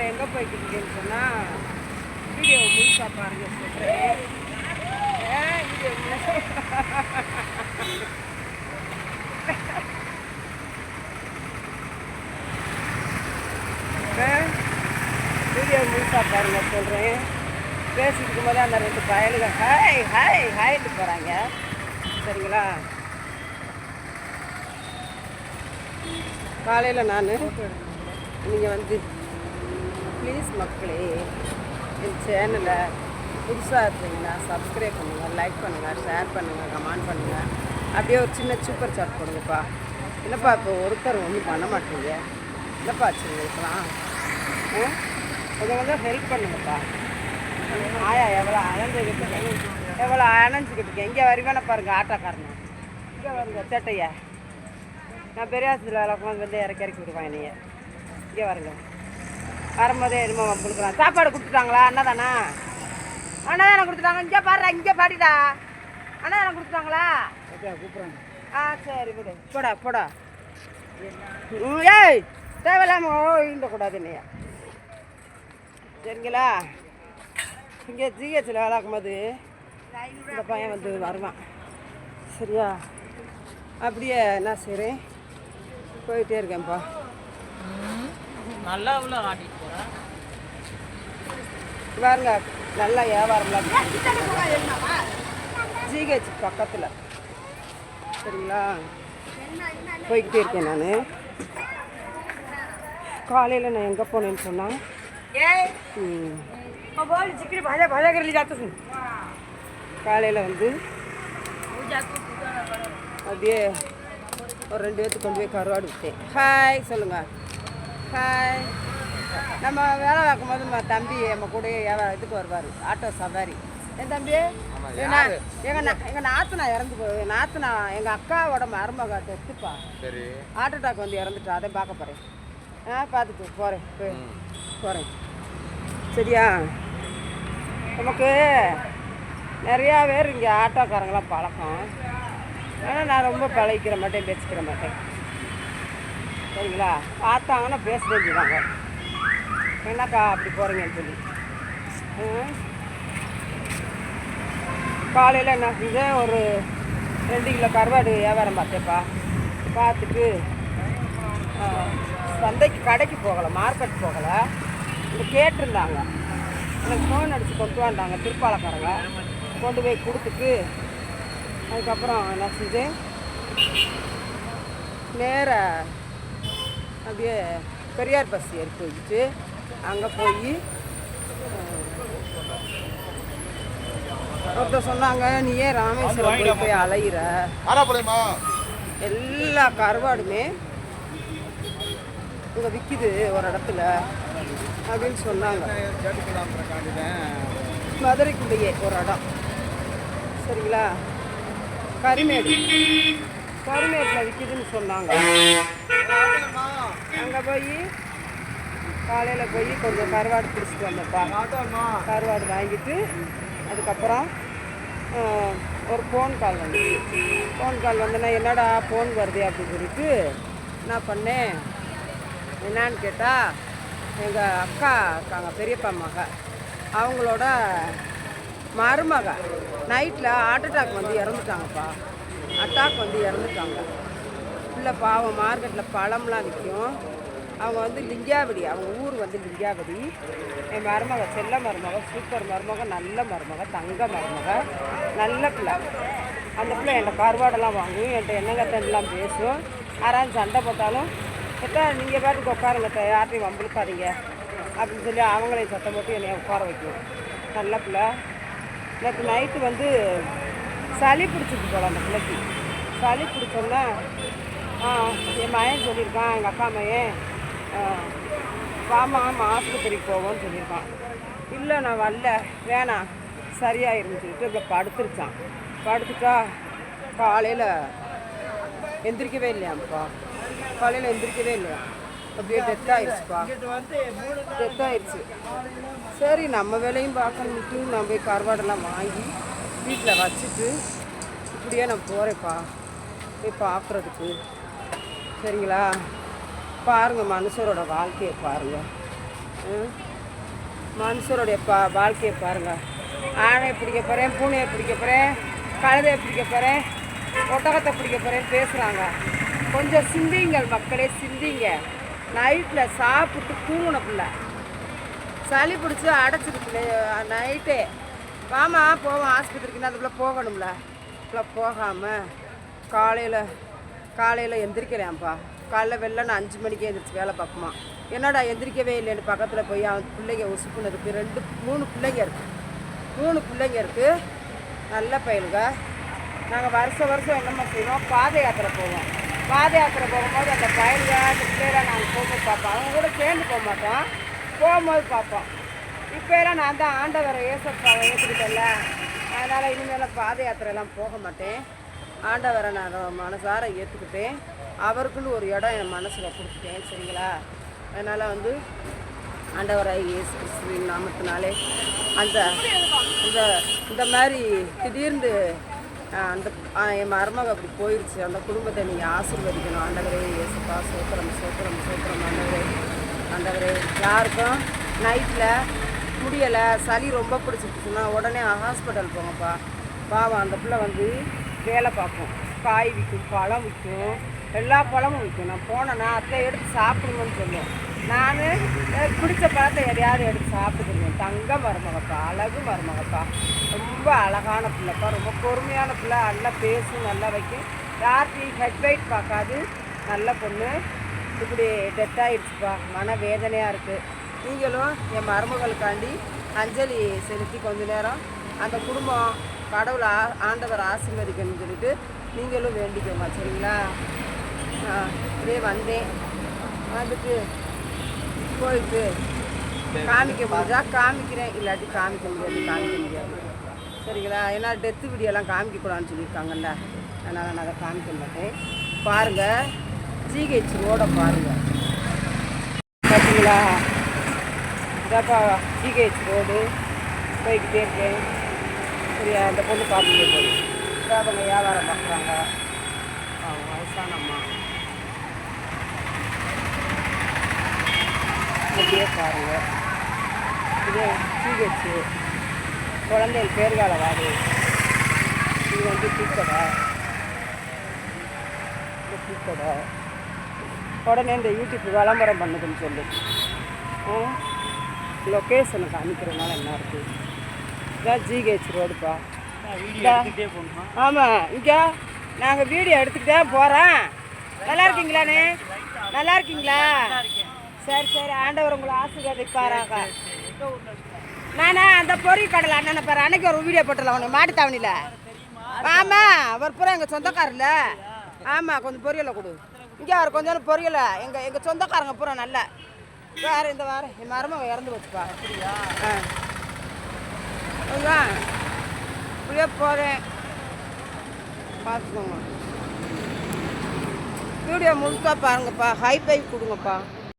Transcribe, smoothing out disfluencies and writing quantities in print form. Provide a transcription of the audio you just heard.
நான் எங்கே போய்க்கிட்டேன்னு சொன்னால் வீடியோ முழுசாக பாருங்க சொல்கிறேன். வீடியோ முழுசாக பாருங்க சொல்கிறேன். பேசிட்டு போது அந்த 2 பயலுங்க ஹாய் ஹாய் ஹாய்ட்டு போகிறாங்க. சரிங்களா? காலையில் நான் நீங்கள் வந்து ப்ளீஸ் மக்களே என் சேனலை புதுசாக இருக்கீங்கன்னா சப்ஸ்கிரைப் பண்ணுங்கள், லைக் பண்ணுங்கள், ஷேர் பண்ணுங்கள், கமெண்ட் பண்ணுங்கள். அப்படியே ஒரு சின்ன சூப்பர் சாட் போடுங்கப்பா. இல்லைப்பா இப்போ ஒருத்தர் ஒன்றும் பண்ண மாட்டீங்க. இல்லைப்பா வச்சுருக்கலாம் கொஞ்சம் ஹெல்ப் பண்ணுங்கப்பா. ஆயா எவ்வளோ அணைஞ்சிக்கிட்டு இருக்கேன். இங்கே வருவேன பாருங்கள் ஆட்டோக்காரனை. இங்கே வருங்க சேட்டையா. நான் பெரியாசில் விளக்கம் வந்து இறக்கி விடுவேன் என்னைய. இங்கே வருங்க. வரும்போதே என்னமோ கொடுக்குறான். சாப்பாடு கொடுத்துட்டாங்களா? அண்ணாதானா? அண்ணாதானே கொடுத்துட்டாங்க. இங்கே பாடுறா, இங்கே பாடிடா. அண்ணாதானே கொடுத்துட்டாங்களா? கூப்பிட்றாங்க. சரி விடு. போடா. ஏய் தேவையில்லாமல் ஈண்டக்கூடாது என்னைய. சரிங்களா? இங்கே ஜிஹெச்சில் வேலாக்கும்போது இந்த பையன் வந்து வருவான். சரியா? அப்படியே என்ன செய்கிறேன், போயிட்டே இருக்கேன்ப்பா. நல்லா உள்ள ஆட்டிட்டு போகிறேன் பாருங்க. நல்லா வியாபாரம்லாம் ஜிஹெச் பக்கத்தில். சரிங்களா? போய்கிட்டே இருக்கேன் நான். காலையில் நான் எங்கே போனேன்னு சொன்னால் காலையில் வந்து அப்படியே ஒரு 2 பேர்த்துக்கு கொண்டு போய் கருவாடு விட்டேன். ஹாய் சொல்லுங்கள். ஹாய். நம்ம வேலை பார்க்கும்போது தம்பி நம்ம கூட இதுக்கு வருவார், ஆட்டோ சவாரி. என் தம்பி எங்கள் நாத்தனா இறந்து போய் நாத்தனா எங்கள் அக்காவோட மருமக எடுத்துப்பா. ஹார்ட் அட்டாக் வந்து இறந்துட்டா. அதை பார்க்க போகிறேன். பார்த்துட்டு போகிறேன். சரியா? நமக்கு நிறையா பேர் இங்கே ஆட்டோக்காரங்களாம் பழக்கம். ஆனால் நான் ரொம்ப பழகிக்கிற மாட்டேன், பேசிக்கிற மாட்டேன். சரிங்களா? பார்த்தாங்கன்னா பேச தெரிஞ்சுவாங்க. என்னக்கா அப்படி போகிறீங்கன்னு சொல்லி. காலையில் என்ன செஞ்சேன், ஒரு 2 கிலோ கருவாடு வியாபாரம் பார்த்தேப்பா. பார்த்துட்டு சந்தைக்கு கடைக்கு போகலை, மார்க்கெட் போகலை. இங்கே கேட்டிருந்தாங்க. எனக்கு ஃபோன் அடித்து கொண்டு வந்தாங்க திருப்பாலக்காரங்க. கொண்டு போய் கொடுத்துட்டு அதுக்கப்புறம் என்ன செஞ்சேன், நேராக அப்படியே பெரியார் பஸ் ஏறி போயிட்டு அங்கே போய் ஒருத்தர் சொன்னாங்க, நீ ஏன் ராமேஸ்வரம் போய் அலையிற, எல்லா கருவாடுமே இங்கே விற்கிது ஒரு இடத்துல அப்படின்னு சொன்னாங்க. மதுரைக்குள்ளேயே ஒரு இடம். சரிங்களா? கரிமேட்டில் விற்கிதுன்னு சொன்னாங்க. அங்கே போய் காலையில் போய் கொஞ்சம் கருவாடு பிடிச்சிட்டு வந்தப்பா. கருவாடு வாங்கிட்டு அதுக்கப்புறம் ஒரு ஃபோன் கால் வந்தேன்னா என்னடா ஃபோன் வருது அப்படின்னு சொல்லிட்டு என்ன பண்ணேன், என்னான்னு கேட்டால் எங்கள் அக்கா இருக்காங்க, பெரியப்பா மக, அவங்களோட மருமக நைட்டில் ஹார்ட் அட்டாக் வந்து இறந்துட்டாங்கப்பா. இல்லை பாவம். மார்க்கெட்டில் பழம்லாம் விற்கும். அவங்க வந்து லிங்காவடி, அவங்க ஊர் வந்து லிங்காவடி. என் மருமக செல்ல மருமக, சூப்பர் மருமக, நல்ல மருமக, தங்க மருமக, நல்ல பிள்ளை. அந்த பிள்ளை என்கிட்ட கருவாடெல்லாம் வாங்கும், என்கிட்ட எண்ணெங்கத்தெல்லாம் பேசும். யாராவது சண்டை போட்டாலும் கேட்டா நீங்கள் பாட்டுக்கு உட்காருங்க, யார்ட்டையும் வம்பிழுக்காதீங்க அப்படின்னு சொல்லி அவங்களையும் சத்தம் போட்டு என்னை உட்கார வைக்கும். நல்ல பிள்ளை. எனக்கு நைட்டு வந்து சளி பிடிச்சிட்டு போகலாம். அந்த பிள்ளைக்கு சளி பிடிச்சோன்னா என் மகன் சொல்லியிருக்கான், எங்கள் அக்கா மகன் வாமா ஆஸ்பத்திரிக்கு போவோன்னு சொல்லியிருக்கான். இல்லை நான் வரல, வேணாம் சரியாயிருன்னு சொல்லிட்டு இப்போ படுத்துட்டா காலையில் எந்திரிக்கவே இல்லையாம்ப்பா. அப்படியே டெத் ஆயிடுச்சு. சரி நம்ம வேலையும் பார்க்கணுன்ட்டு நான் போய் கருவாடெல்லாம் வாங்கி வீட்டில் வச்சுட்டு இப்படியே நான் போகிறேன்ப்பா போய் பார்க்குறதுக்கு. சரிங்களா? பாருங்கள் மனுஷரோட வாழ்க்கையை பாருங்கள். மனுஷருடைய வாழ்க்கையை பாருங்கள். ஆணையை பிடிக்க போகிறேன், பூனையை பிடிக்க போகிறேன், கழுதையை பிடிக்க போகிறேன், ஒட்டகத்தை பிடிக்க போகிறேன்னு பேசுகிறாங்க. கொஞ்சம் சிந்திங்கள் மக்களே, சிந்திங்க. நைட்டில் சாப்பிட்டு தூங்கின பிள்ளை சளி பிடிச்சி அடைச்சிருக்கு நைட்டே. வாமா போவோம் ஆஸ்பத்திரிக்குன்னா அதுக்குள்ளே போகணும்ல. இப்போ போகாமல் காலையில் எந்திரிக்கிறேன்ப்பா. காலைல வெள்ளை 5 மணிக்கே எழுந்திரிச்சு வேலை பார்ப்போமா. என்னடா எந்திரிக்கவே இல்லைன்னு பக்கத்தில் போய் அவன் பிள்ளைங்க உசுப்புன்னு இருக்குது. 3 பிள்ளைங்க இருக்குது. 3 பிள்ளைங்க இருக்குது. நல்ல பயிலுங்க. நாங்கள் வருஷம் என்னம்மா செய்வோம், பாத யாத்திரை போவோம். பாத யாத்திரை போகும்போது அந்த பயலுங்க அந்த பிள்ளைலாம் நாங்கள் போகும்போது பார்ப்போம். அவங்க கூட சேர்ந்து போக மாட்டோம், போகும்போது பார்ப்போம். இப்போலாம் நான் தான் ஆண்டவரை ஏசப்பாவை ஏற்றுக்கிட்டேன்ல, அதனால் இனிமேல் பாத யாத்திரையெல்லாம் போக மாட்டேன். ஆண்டவரை நான் மனசார ஏற்றுக்கிட்டேன். அவருக்குன்னு ஒரு இடம் என் மனசில் கொடுத்துட்டேன். சரிங்களா? அதனால் ஆண்டவரை இயேசு கிறிஸ்துவின் நாமத்தினாலே அந்த அந்த இந்த மாதிரி திடீர்னு அந்த என் மருமக அப்படி போயிடுச்சு. அந்த குடும்பத்தை நீங்கள் ஆசீர்வதிக்கணும். ஆண்டவரே இயேசுப்பா, சோத்திரம் ஆண்டவரே. யாருக்கும் நைட்டில் முடியலை, சளி ரொம்ப பிடிச்சிருச்சுன்னா உடனே ஹாஸ்பிட்டல் போங்கப்பா. பாவம் அந்த பிள்ளை வேலை பார்ப்போம். காய் விற்கும், பழம் விற்கும், எல்லா பழமும் விற்கும். நான் போனேன்னா அத்தை எடுத்து சாப்பிடுங்கன்னு சொல்லுவேன். நான் பிடிச்ச பழத்தை எதையாவது எடுத்து சாப்பிட்டுக்குருவேன். தங்க மருமகப்பா, அழகு மருமகப்பா, ரொம்ப அழகான பிள்ளைப்பா, ரொம்ப பொறுமையான பிள்ளை. நல்லா பேசும், நல்லா வைக்கும், யார்கிட்டையும் ஹெட்வைட் பார்க்காது, நல்ல பொண்ணு. இப்படி டெத் ஆகிடுச்சுப்பா, மன வேதனையாக இருக்குது. நீங்களும் என் மருமகளுக்காண்டி அஞ்சலி செலுத்தி கொஞ்ச நேரம் அந்த குடும்பம் கடவுளை ஆண்டவர் ஆசீர்வதிக்கணும்னு சொல்லிட்டு நீங்களும் வேண்டிக்கோங்க. சரிங்களா? இதே வந்தேன், அதுக்கு போயிட்டு காமிக்க முடிஞ்சா காமிக்கிறேன், இல்லாட்டி காமிக்க முடியாது. சரிங்களா? ஏன்னா டெத்து வீடியோலாம் காமிக்கக்கூடாதுன்னு சொல்லியிருக்காங்கல்ல, அதனால் நான் அதை காமிக்க மாட்டேன். பாருங்கள், ஜிஹெச் ரோடை பாருங்கள். பார்த்தீங்களா? இதாப்பா ஜிஹெச் ரோடு. போய்கிட்டே இருக்கேன். சரியா? அந்த பொண்ணு பார்த்துட்டே போகுது. அவங்க வியாபாரம் பார்க்குறாங்க. வயசானம்மா அப்படியே பாருங்கள். இதே ஜிஹெச் குழந்தைகள் பேர்கால வாடு. இது பூக்கடை. இந்த பூக்கடை உடனே இந்த யூடியூப் விளம்பரம் பண்ணுதுன்னு சொல்லி லொக்கேஷனை காமிக்கிறதுனால என்ன இருக்குது. இதான் ஜிஹெச் ரோடுப்பா. ஆமாம், இங்கே நாங்கள் வீடியோ எடுத்துக்கிட்டே போகிறோம். நல்லா இருக்கீங்களாண்ணே? நல்லா இருக்கீங்களா? சரி, ஆண்டவர் உங்களை ஆசீர்வதிப்பாராங்க. நானா அந்த பொறி கடலை அண்ணனை பாரு, அன்னைக்கு ஒரு வீடியோ போட்டலாம் உனக்கு மாட்டுத்தாவணியில். ஆமாம், அவர் பூரா எங்கள் சொந்தக்காரில். ஆமாம், கொஞ்சம் பொரியலை கொடு. இங்கே அவர் கொஞ்சம் பொரியலை எங்கள் சொந்தக்காரங்க பூரா நல்ல. வேறு இந்த வாரம் என் மருமக இறந்து வச்சுப்பா. அப்படியா? அதுதான் இப்படியே போகிறேன், பார்த்துக்கோங்க. வீடியோ முழுசாக பாருங்கப்பா, ஹை ஃபைவ் கொடுங்கப்பா.